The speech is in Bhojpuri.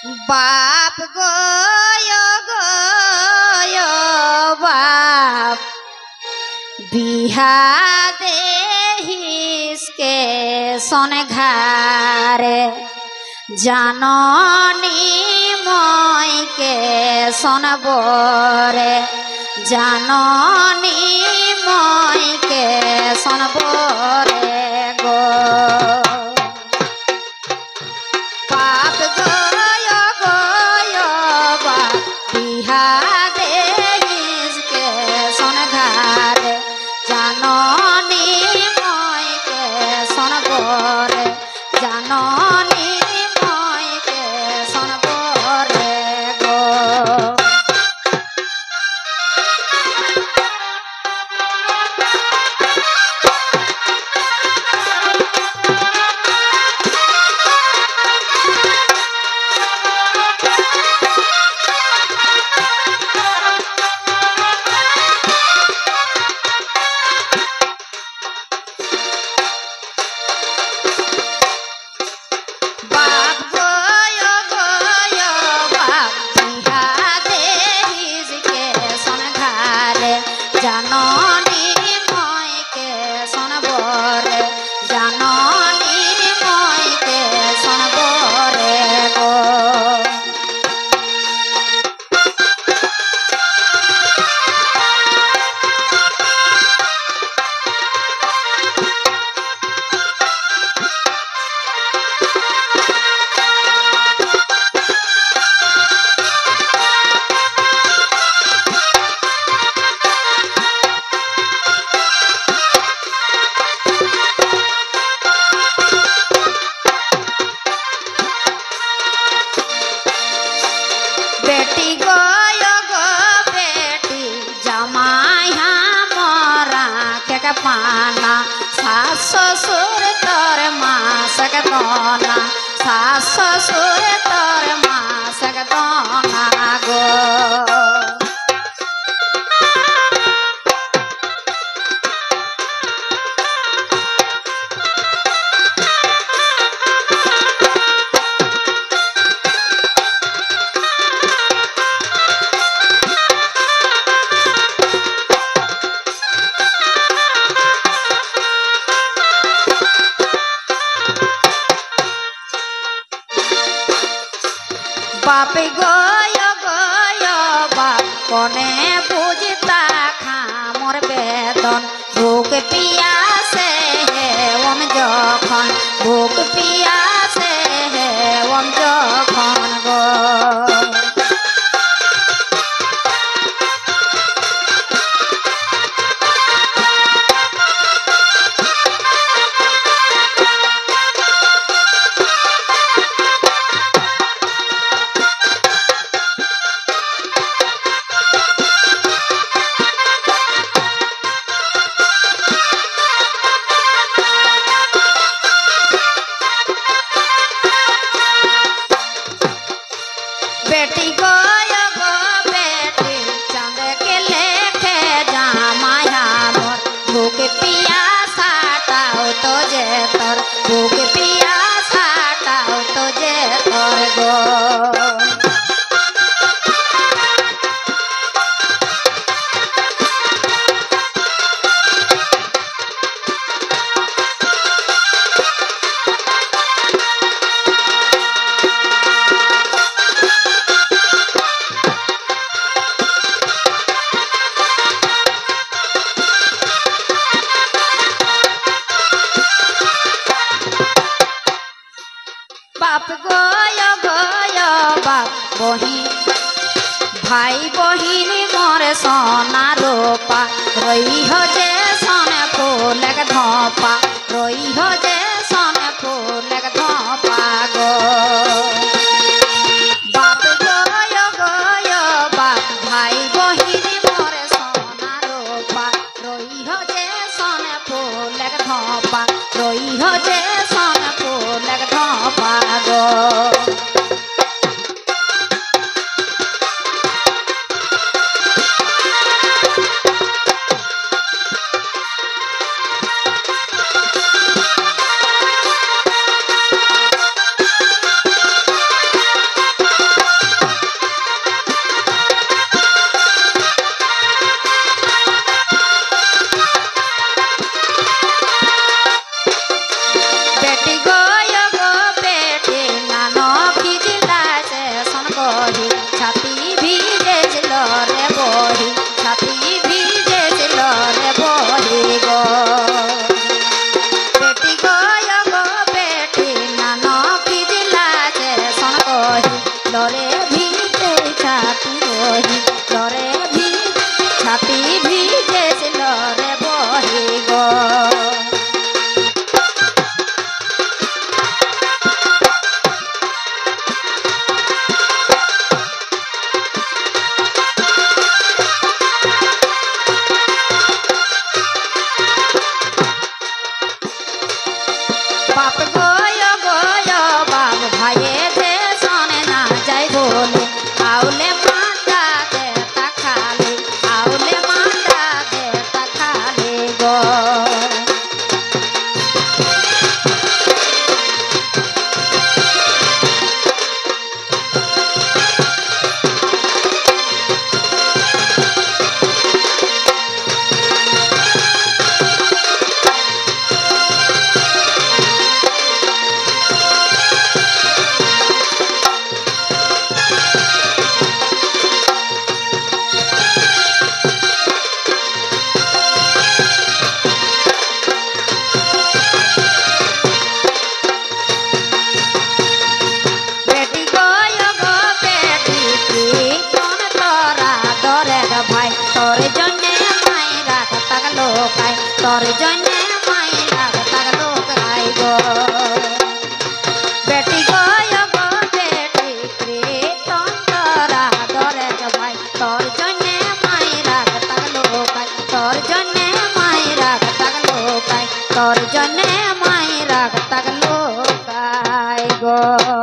बाप गयो बाप बिहा देहिसके सन घारे जाननी मयके सन बोरे जाननी मयके सन बोरे गो बाप गयो बाप बिहा देहिसके सन घारे जाननी मयके सन बोरे जाननी मयके सन बोरे गो बेटी गयो गो बेटी जमाई हमारा के पाना सास ससुर तोर मासक दोना सास ससुर तोर मासक दोना गो बाप गयो बाप कोने बुझता खामर बेदन भूख पियासे है ओम जखन भूख पियासे है ओम जखन गो बेटी गयो गो बेटी चंद के लेके जामाया मोर भूख पियासा टाओ तो जे तोर भूख पियासा टाओ तो जे तोर गो बाप गयो बाप बही भाई बहिनी मोरे सोना रूपा रही हो जे सोने फूलक धोपा रही हो जे सोने फूलक धोपा गो बाप गयो बाप भाई बहिनी मोरे सोना रूपा रही हो जे सोने फूलक धोपा रही हो जे सोने फूलक धोपा गो বহি লরে ভি ছাতি ভিজেছিল রে বহি গো বাপ গয় গয় বাপ ভাইয়ে যে শোনে না যাই বলে আউলে মান্ডা দে তা খালি আউলে মান্ডা দে তা খালি গো বেটি গয় গো বেটি কীর্তন তোরা দরের ভাই তোর জন্যে মাইরা তাগলো কাই তোর জন্যে মাইরা তাগলো কাই গো বেটি গয় গো বেটি কীর্তন তোরা দরের ভাই তোর জন্যে মাইরা তাগলো কাই তোর জন্যে মাইরা তাগলো কাই তোর জন্যে মাইরা তাগলো কাই গো